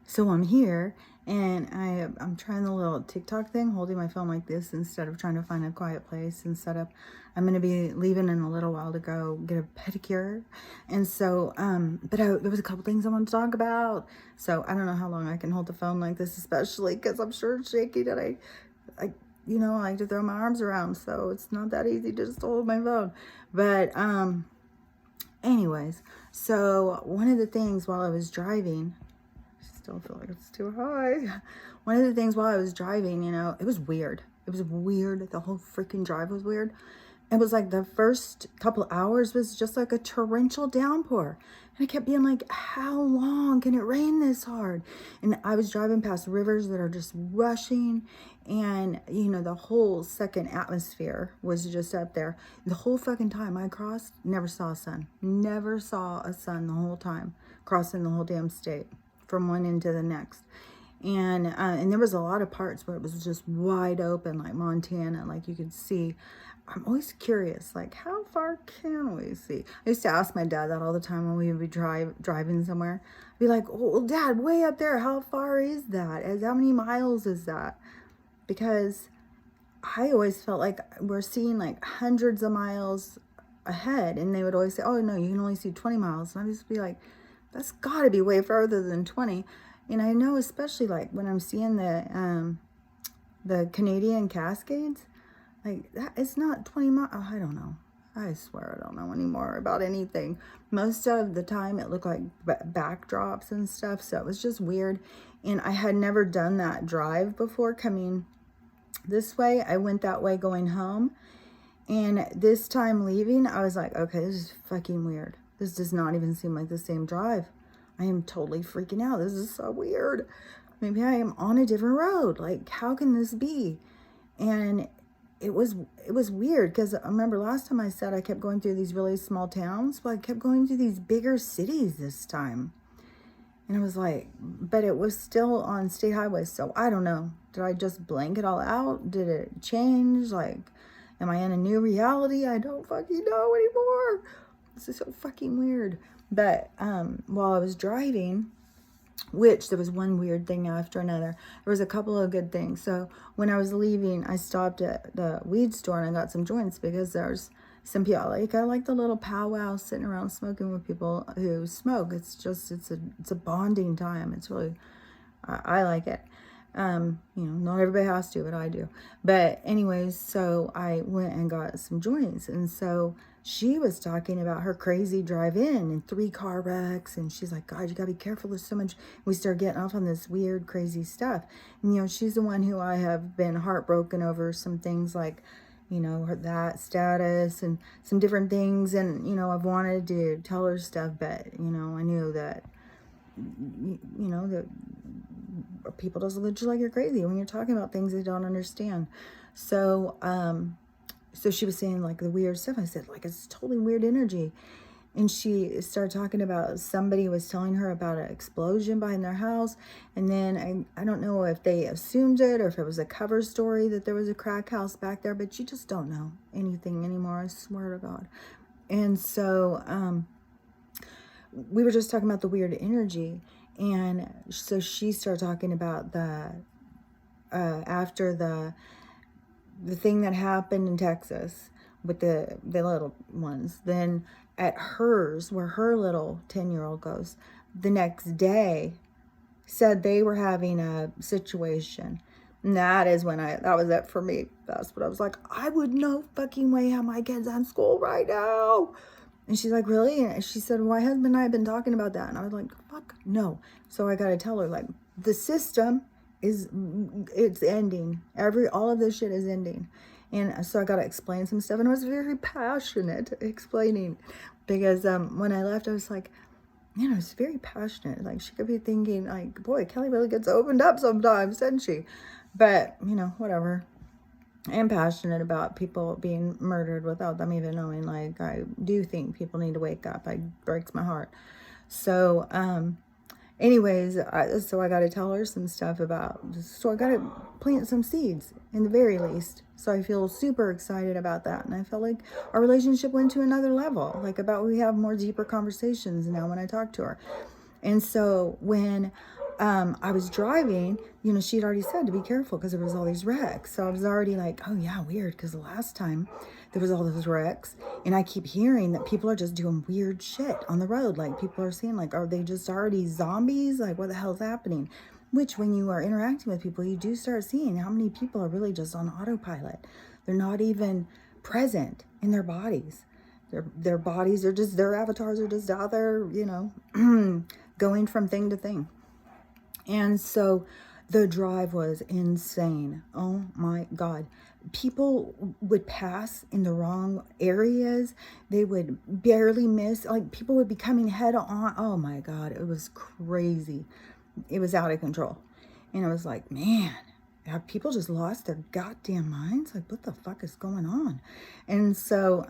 So I'm here and I'm trying the little TikTok thing, holding my phone like this instead of trying to find a quiet place and set up. I'm going to be leaving in a little while to go get a pedicure. And so, there was a couple things I wanted to talk about. So I don't know how long I can hold the phone like this, especially because I'm sure it's shaky that I, I like to throw my arms around. So it's not that easy to just hold my phone. But, anyways, so one of the things while I was driving, still feel like it's too high. One of the things while I was driving, it was weird. It was weird. The whole freaking drive was weird. It was like the first couple hours was just like a torrential downpour. And I kept being like, how long can it rain this hard? And I was driving past rivers that are just rushing. And, the whole second atmosphere was just up there. The whole fucking time I crossed, never saw a sun. Never saw a sun the whole time, crossing the whole damn state from one end to the next. And there was a lot of parts where it was just wide open, like Montana, like you could see. I'm always curious, like, how far can we see? I used to ask my dad that all the time when we would be driving somewhere. I'd be like, oh, Dad, way up there, how far is that? How many miles is that? Because I always felt like we're seeing like hundreds of miles ahead. And they would always say, oh, no, you can only see 20 miles. And I'd just be like, that's got to be way further than 20. And I know, especially like when I'm seeing the Canadian Cascades, like that, it's not 20 miles. Oh, I don't know. I swear I don't know anymore about anything. Most of the time it looked like backdrops and stuff. So it was just weird. And I had never done that drive before coming this way. I went that way going home. And this time leaving, I was like, okay, this is fucking weird. This does not even seem like the same drive. I am totally freaking out. This is so weird. Maybe I am on a different road. Like, how can this be? And it was weird because I remember last time I said I kept going through these really small towns, but I kept going through these bigger cities this time. And it was like, but it was still on state highways. So I don't know. Did I just blank it all out? Did it change? Like, am I in a new reality? I don't fucking know anymore. This is so fucking weird. But while I was driving, which there was one weird thing after another, there was a couple of good things. So when I was leaving, I stopped at the weed store and I got some joints because there's some people, I like the little powwow sitting around smoking with people who smoke. It's a bonding time. It's really, I like it. Not everybody has to, but I do. But anyways, so I went and got some joints. And so she was talking about her crazy drive-in and 3-car wrecks. And she's like, God, you gotta be careful. There's so much. We start getting off on this weird, crazy stuff. And, she's the one who I have been heartbroken over some things like, that status and some different things. And, I've wanted to tell her stuff, but, I knew that, that people just look at you like you're crazy when you're talking about things they don't understand. So, so she was saying like the weird stuff. I said, like, it's totally weird energy. And she started talking about somebody was telling her about an explosion behind their house. And then I don't know if they assumed it or if it was a cover story that there was a crack house back there, but you just don't know anything anymore. I swear to God. And so, we were just talking about the weird energy. And so she started talking about after the thing that happened in Texas with the little ones, then at hers, where her little 10-year-old goes, the next day said they were having a situation. And that is when that was it for me. That's what I was like, I would no fucking way have my kids on school right now. And she's like, really? And she said, well, my husband and I have been talking about that. And I was like, fuck no. So I got to tell her, like, the system it's ending. All of this shit is ending. And so I got to explain some stuff. And I was very passionate explaining because when I left, I was like, I was very passionate. Like, she could be thinking, like, boy, Kelly really gets opened up sometimes, doesn't she? But, whatever. I am passionate about people being murdered without them even knowing. Like, I do think people need to wake up. It breaks my heart. So, anyways, so I got to tell her some stuff so I got to plant some seeds in the very least. So I feel super excited about that. And I feel like our relationship went to another level, we have more deeper conversations now when I talk to her. And so when I was driving, you know, she'd already said to be careful because there was all these wrecks. So I was already like, oh yeah, weird, because the last time there was all those wrecks, and I keep hearing that people are just doing weird shit on the road. Like people are saying, like, are they just already zombies? Like, what the hell's happening? Which, when you are interacting with people, you do start seeing how many people are really just on autopilot. They're not even present in their bodies. Their bodies are just, their avatars are just out there, you know, going from thing to thing. And so the drive was insane. Oh my God. People would pass in the wrong areas. They would barely miss. Like people would be coming head on. Oh my God. It was crazy. It was out of control. And I was like, man, have people just lost their goddamn minds? Like, what the fuck is going on? And so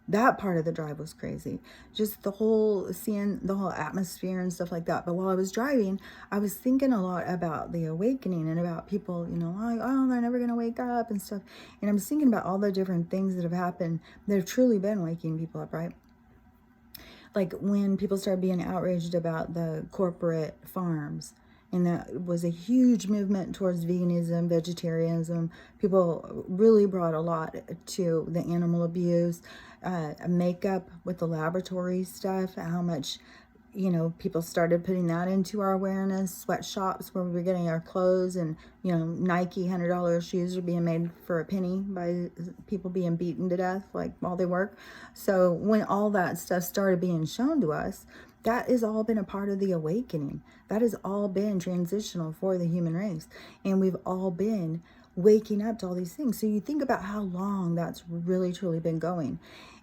that part of the drive was crazy. Just the whole, seeing the whole atmosphere and stuff like that. But while I was driving, I was thinking a lot about the awakening and about people, you know, like, oh, they're never going to wake up and stuff. And I was thinking about all the different things that have happened that have truly been waking people up, right? Like when people started being outraged about the corporate farms, and that was a huge movement towards veganism, vegetarianism. People really brought a lot to the animal abuse, makeup with the laboratory stuff, how much, you know, people started putting that into our awareness. Sweatshops where we were getting our clothes, and, you know, Nike $100 shoes are being made for a penny by people being beaten to death, like, while they work. So when all that stuff started being shown to us, that has all been a part of the awakening. That has all been transitional for the human race. And we've all been waking up to all these things. So you think about how long that's really, truly been going.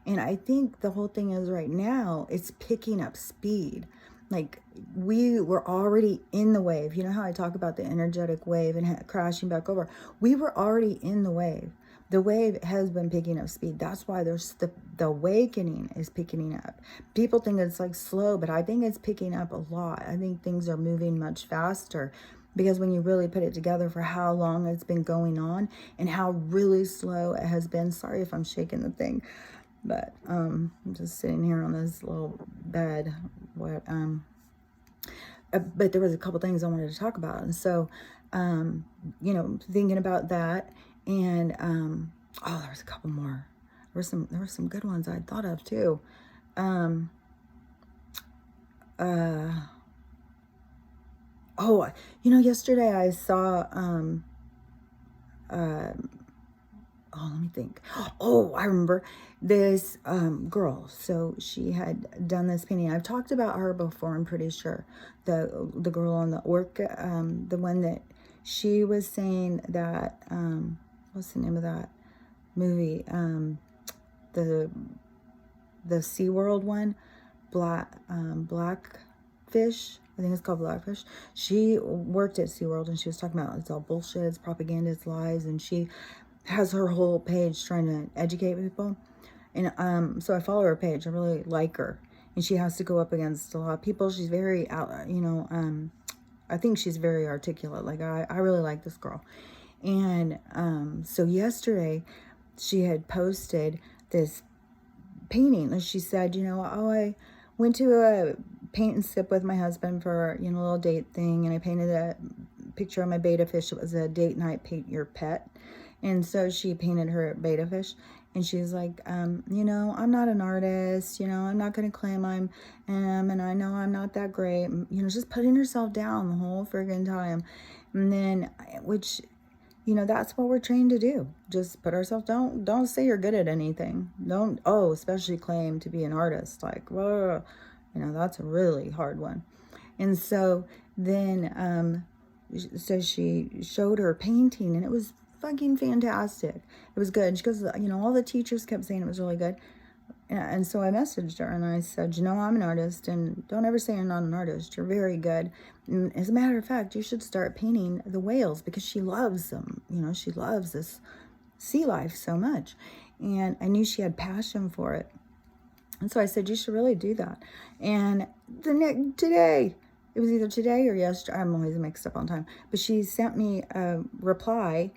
And I think the whole thing is right now, it's picking up speed. Like we were already in the wave. You know how I talk about the energetic wave and crashing back over? We were already in the wave. The wave has been picking up speed. That's why there's the awakening is picking up. People think it's like slow, but I think it's picking up a lot. I think things are moving much faster, because when you really put it together for how long it's been going on and how really slow it has been. Sorry if I'm shaking the thing, but I'm just sitting here on this little bed. But there was a couple things I wanted to talk about. And so, you know, thinking about that, and oh, there was a couple more. There were some good ones I thought of too. Oh, you know, yesterday I saw oh, let me think. Oh, I remember this girl. So she had done this painting. I've talked about her before, I'm pretty sure. The girl on the orca, the one that she was saying that, what's the name of that movie? The SeaWorld one, Blackfish. I think it's called Blackfish. She worked at SeaWorld, and she was talking about it's all bullshit, it's propaganda, it's lies, and she has her whole page trying to educate people. And so I follow her page. I really like her. And she has to go up against a lot of people. She's very out, you know, I think she's very articulate. Like I really like this girl. And so yesterday she had posted this painting. And she said, you know, oh, I went to a paint and sip with my husband for, you know, a little date thing. And I painted a picture of my betta fish. It was a date night, paint your pet. And so she painted her betta fish, and she's like, you know, I'm not an artist, you know, I'm not going to claim I am, and I know I'm not that great, you know, just putting herself down the whole friggin' time. And then, which, you know, that's what we're trained to do. Just put ourselves down. Don't say you're good at anything. Don't, especially claim to be an artist. Like, whoa, you know, that's a really hard one. And so then, so she showed her painting, and it was fucking fantastic. It was good. She goes, you know, all the teachers kept saying it was really good. And so I messaged her and I said, you know, I'm an artist, and don't ever say you're not an artist. You're very good. And as a matter of fact, you should start painting the whales, because she loves them. You know, she loves this sea life so much. And I knew she had passion for it. And so I said, you should really do that. And today, it was either today or yesterday. I'm always mixed up on time. But she sent me a reply,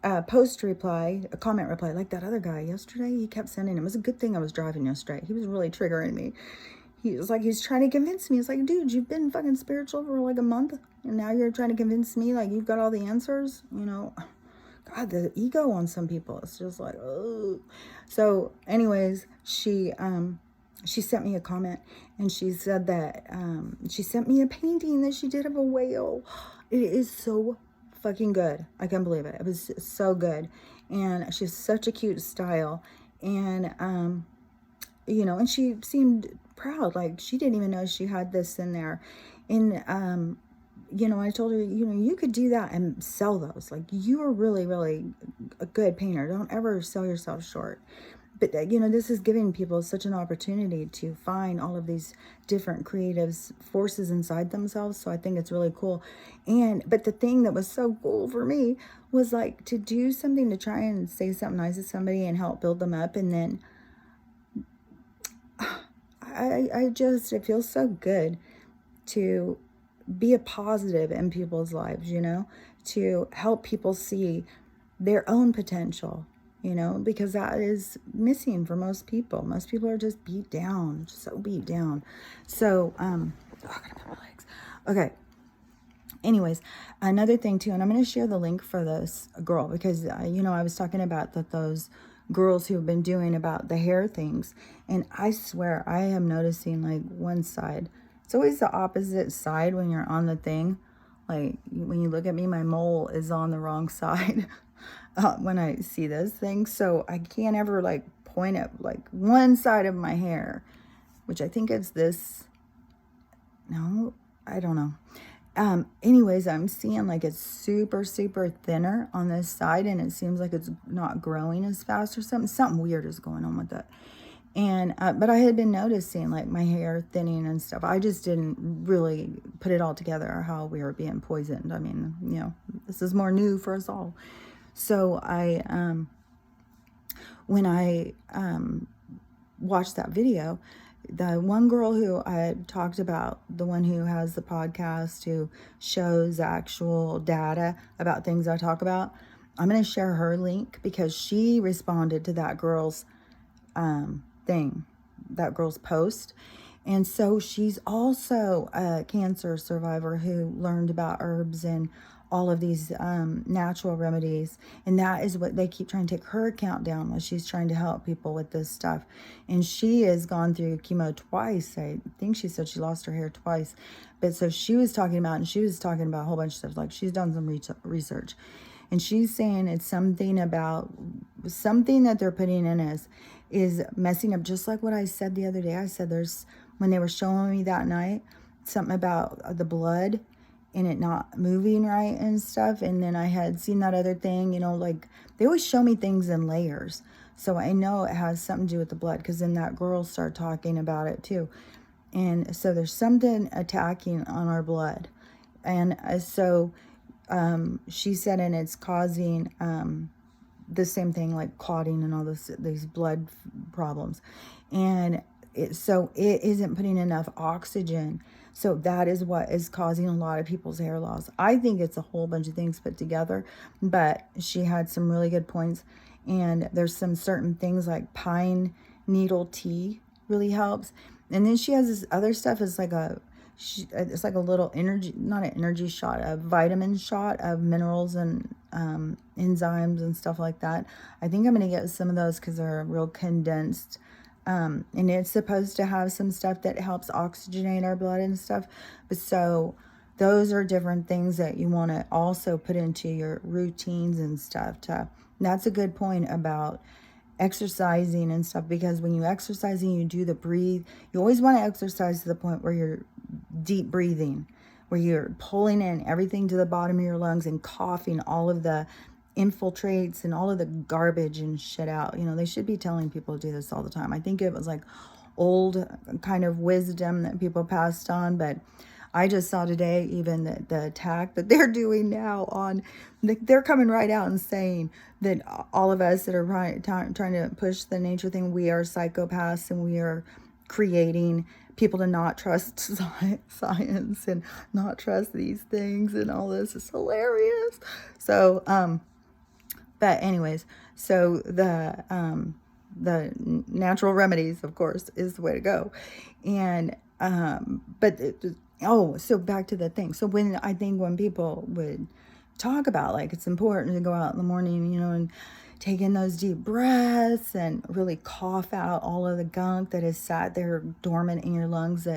a post reply, a comment reply, like that other guy yesterday. He kept sending. It was a good thing I was driving yesterday. He was really triggering me. he's trying to convince me. It's like, dude, you've been fucking spiritual for like a month, and now you're trying to convince me like you've got all the answers, you know. God, the ego on some people, it's just like, oh. So anyways, she sent me a comment, and she said that she sent me a painting that she did of a whale. It is so fucking good. I can't believe it. It was so good. And she has such a cute style. And you know, and she seemed proud, like she didn't even know she had this in there. And you know, I told her, you know, you could do that and sell those. Like, you are really, really a good painter. Don't ever sell yourself short. But, you know, this is giving people such an opportunity to find all of these different creative forces inside themselves. So I think it's really cool. But the thing that was so cool for me was like to do something to try and say something nice to somebody and help build them up. And then it feels so good to be a positive in people's lives, you know, to help people see their own potential, you know, because that is missing for most people. Most people are just beat down, so beat down. So, oh, I gotta put my legs. Okay. Anyways, another thing too, and I'm going to share the link for this girl because, you know, I was talking about those girls who have been doing about the hair things. And I swear I am noticing like one side. It's always the opposite side when you're on the thing. Like when you look at me, my mole is on the wrong side when I see this thing. So I can't ever like point at like one side of my hair, which I think it's this. No, I don't know. Anyways, I'm seeing like it's super, super thinner on this side, and it seems like it's not growing as fast or something. Something weird is going on with it. And, but I had been noticing like my hair thinning and stuff. I just didn't really put it all together how we were being poisoned. I mean, you know, this is more new for us all. So when I watched that video, the one girl who I had talked about, the one who has the podcast, who shows actual data about things I talk about, I'm going to share her link because she responded to that girl's thing, that girl's post. And so she's also a cancer survivor who learned about herbs and all of these natural remedies. And that is what they keep trying to take her account down while she's trying to help people with this stuff. And she has gone through chemo twice. I think she said she lost her hair twice. But so she was talking about a whole bunch of stuff. Like she's done some research. And she's saying it's something about something that they're putting in is messing up, just like what I said the other day. I said when they were showing me that night, something about the blood and it not moving right and stuff. And then I had seen that other thing, you know, like they always show me things in layers. So I know it has something to do with the blood, because then that girl started talking about it too. And so there's something attacking on our blood. And so she said, and it's causing the same thing, like clotting and all these blood problems. And so it isn't putting enough oxygen. So that is what is causing a lot of people's hair loss. I think it's a whole bunch of things put together, but she had some really good points. And there's some certain things like pine needle tea really helps. And then she has this other stuff. It's like a little energy, not an energy shot, a vitamin shot of minerals and enzymes and stuff like that. I think I'm going to get some of those because they're real condensed. And it's supposed to have some stuff that helps oxygenate our blood and stuff. But so those are different things that you want to also put into your routines and stuff. That's a good point about exercising and stuff, because when you exercise and you do the breathe, you always want to exercise to the point where you're deep breathing, where you're pulling in everything to the bottom of your lungs and coughing all of the infiltrates and all of the garbage and shit out. You know, they should be telling people to do this all the time. I think it was like old kind of wisdom that people passed on, but I just saw today even the attack that they're doing now on, they're coming right out and saying that all of us that are trying to push the nature thing, we are psychopaths and we are creating people to not trust science and not trust these things and all this. Is hilarious. So, but anyways, so the natural remedies, of course, is the way to go. And, but, so back to the thing. So I think when people would talk about, like, it's important to go out in the morning, and take in those deep breaths and really cough out all of the gunk that is sat there dormant in your lungs,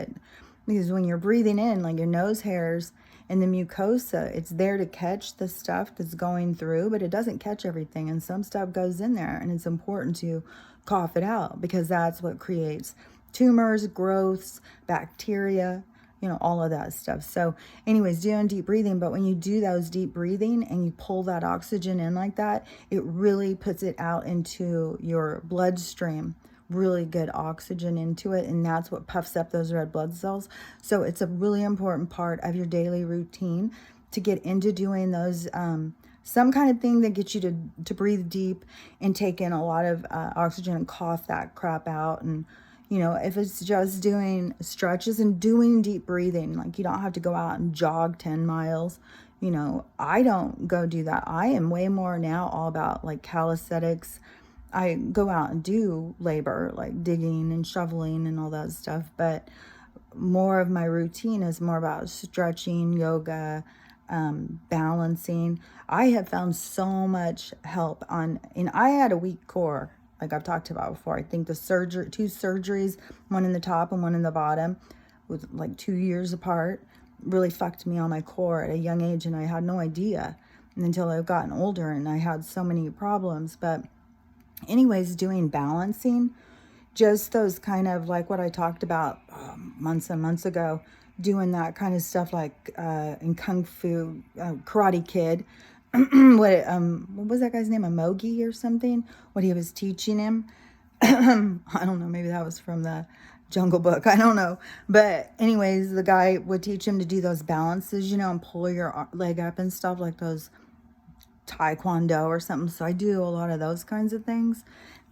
because when you're breathing in, like, your nose hairs and the mucosa, it's there to catch the stuff that's going through, but it doesn't catch everything. And some stuff goes in there, and it's important to cough it out, because that's what creates tumors, growths, bacteria, all of that stuff. So anyways, doing deep breathing. But when you do those deep breathing and you pull that oxygen in like that, it really puts it out into your bloodstream, really good oxygen into it, and that's what puffs up those red blood cells. So it's a really important part of your daily routine to get into doing those, some kind of thing that gets you to breathe deep and take in a lot of oxygen and cough that crap out. And if it's just doing stretches and doing deep breathing, like, you don't have to go out and jog 10 miles. I don't go do that. I am way more now all about, like, calisthenics. I go out and do labor, like digging and shoveling and all that stuff. But more of my routine is more about stretching, yoga, balancing. I have found so much help and I had a weak core, like I've talked about before. I think two surgeries, one in the top and one in the bottom, with like 2 years apart, really fucked me on my core at a young age, and I had no idea until I've gotten older, and I had so many problems. But anyways, doing balancing, just those kind of, like what I talked about months and months ago, doing that kind of stuff, like in Kung Fu, Karate Kid, what was that guy's name, Amogi or something, what he was teaching him. I don't know, maybe that was from the Jungle Book, I don't know. But anyways, the guy would teach him to do those balances, and pull your leg up and stuff, like those Taekwondo or something. So I do a lot of those kinds of things.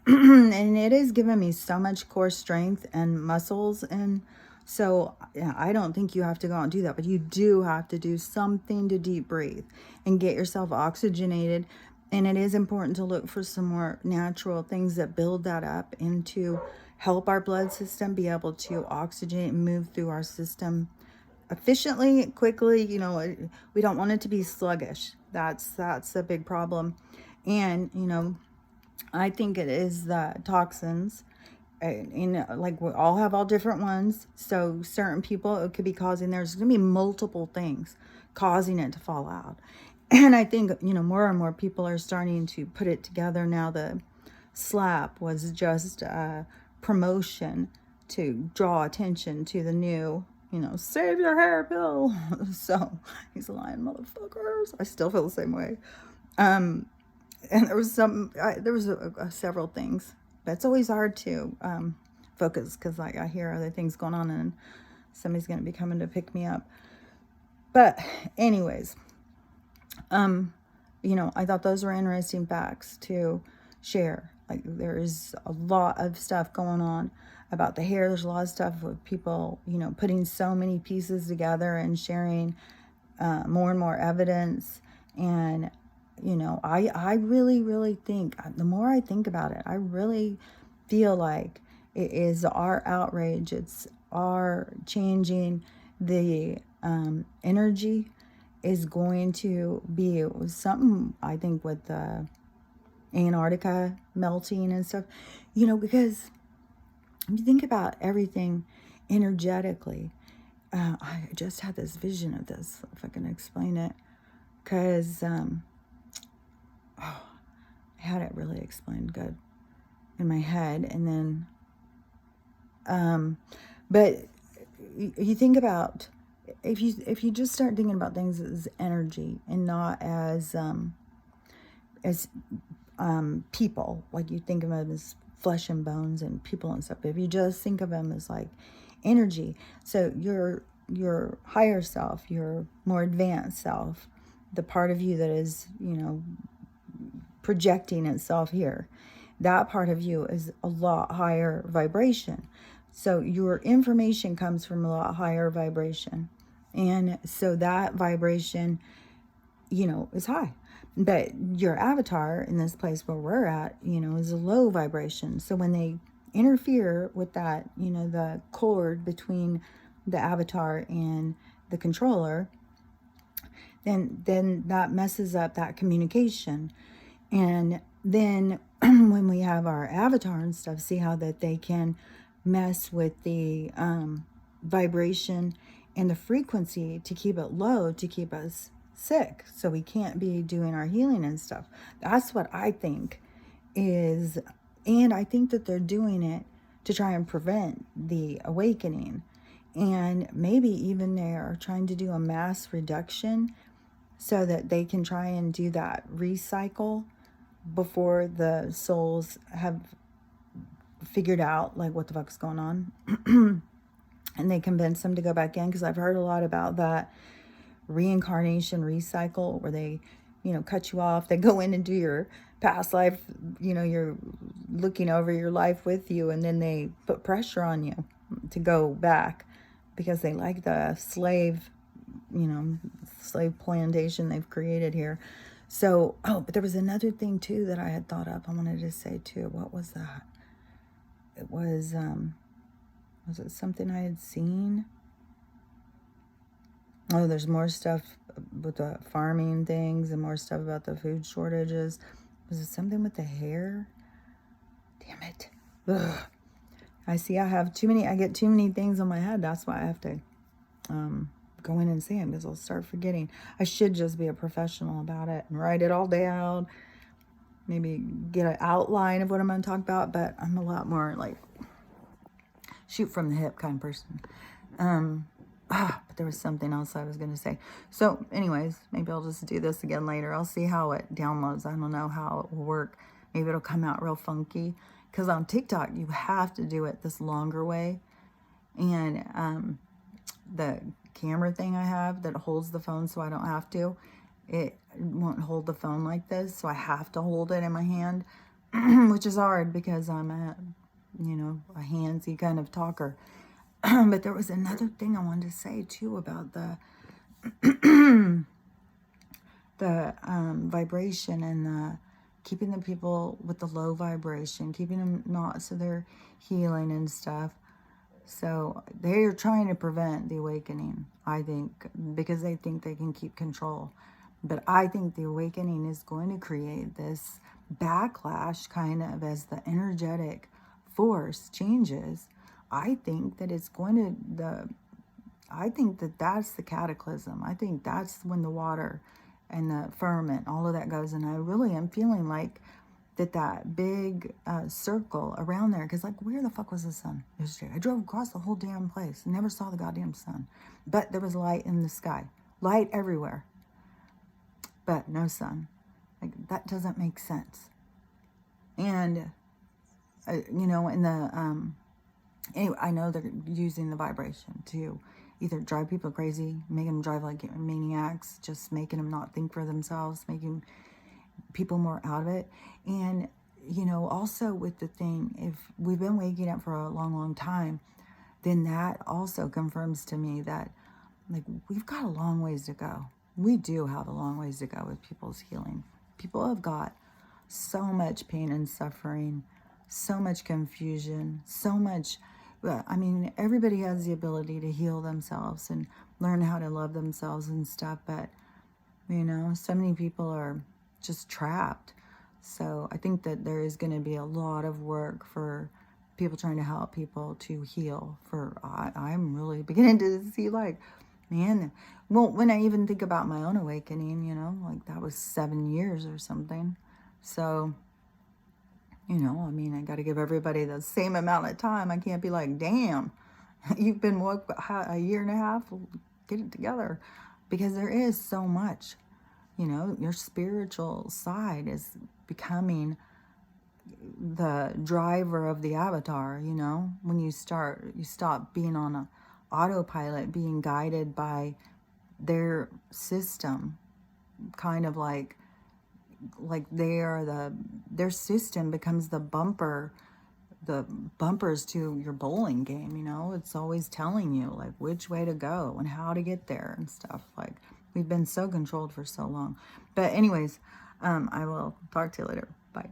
And it has given me so much core strength and muscles. And so I don't think you have to go out and do that, but you do have to do something to deep breathe and get yourself oxygenated. And it is important to look for some more natural things that build that up and to help our blood system be able to oxygenate and move through our system efficiently, quickly. We don't want it to be sluggish. That's a big problem. And I think it is the toxins. Like, we all have all different ones. So certain people, it could be causing, there's going to be multiple things causing it to fall out. And I think, more and more people are starting to put it together now. The slap was just a promotion to draw attention to the new, save your hair pill. So he's lying, motherfuckers. I still feel the same way. And there was several things. But it's always hard to focus, because, like, I hear other things going on and somebody's going to be coming to pick me up. But anyways, I thought those were interesting facts to share. Like, there is a lot of stuff going on about the hair. There's a lot of stuff with people, putting so many pieces together and sharing more and more evidence. And I really, really think, the more I think about it, I really feel like it is our outrage. It's our changing the energy is going to be something, I think, with the Antarctica melting and stuff, because if you think about everything energetically, I just had this vision of this, if I can explain it, because I had it really explained good in my head. And then but you think about, if you just start thinking about things as energy and not as people, like you think of them as flesh and bones and people and stuff. If you just think of them as like energy, so your higher self, your more advanced self, the part of you that is, projecting itself here, that part of you is a lot higher vibration. So your information comes from a lot higher vibration. And so that vibration, is high. But your avatar in this place where we're at, is a low vibration. So when they interfere with that, the cord between the avatar and the controller, then that messes up that communication. And then when we have our avatar and stuff, see how that they can mess with the vibration and the frequency to keep it low, to keep us sick, so we can't be doing our healing and stuff. That's what I think is, and I think that they're doing it to try and prevent the awakening. And maybe even they are trying to do a mass reduction so that they can try and do that recycle before the souls have figured out like what the fuck's going on. And they convince them to go back in, because I've heard a lot about that reincarnation recycle where they cut you off, they go in and do your past life, you're looking over your life with you, and then they put pressure on you to go back because they like the slave plantation they've created here. So, but there was another thing too that I had thought up. I wanted to say too. What was that? It was it something I had seen? Oh, there's more stuff with the farming things and more stuff about the food shortages. Was it something with the hair? Damn it. Ugh. I get too many things on my head. That's why I have to go in and see them, because I'll start forgetting. I should just be a professional about it and write it all down. Maybe get an outline of what I'm going to talk about, but I'm a lot more like shoot from the hip kind of person. But there was something else I was going to say. So anyways, maybe I'll just do this again later. I'll see how it downloads. I don't know how it will work. Maybe it'll come out real funky, because on TikTok, you have to do it this longer way. And the camera thing I have that holds the phone so I don't have to, it won't hold the phone like this. So I have to hold it in my hand, which is hard because I'm a handsy kind of talker. But there was another thing I wanted to say too about the vibration and the keeping the people with the low vibration, keeping them not so they're healing and stuff. So they're trying to prevent the awakening, I think, because they think they can keep control. But I think the awakening is going to create this backlash kind of as the energetic force changes. I think that it's going to, I think that that's the cataclysm. I think that's when the water and the firmament, all of that goes. And I really am feeling like that big circle around there. Because, like, where the fuck was the sun yesterday? I drove across the whole damn place and never saw the goddamn sun. But there was light in the sky. Light everywhere. But no sun. Like, that doesn't make sense. And, in the... anyway, I know they're using the vibration to either drive people crazy, make them drive like maniacs, just making them not think for themselves, making people more out of it. And, also with the thing, if we've been waking up for a long, long time, then that also confirms to me that, like, we've got a long ways to go. We do have a long ways to go with people's healing. People have got so much pain and suffering, so much confusion, so much... I mean, everybody has the ability to heal themselves and learn how to love themselves and stuff, but, so many people are just trapped. So I think that there is going to be a lot of work for people trying to help people to heal. I'm really beginning to see, like, man, well, when I even think about my own awakening, like that was 7 years or something. So... I mean, I got to give everybody the same amount of time. I can't be like, damn, you've been a year and a half, get it together. Because there is so much, your spiritual side is becoming the driver of the avatar, when you stop being on a autopilot, being guided by their system, kind of like they are their system becomes the bumpers to your bowling game. It's always telling you like which way to go and how to get there and stuff. Like, we've been so controlled for so long. But anyways, I will talk to you later. Bye.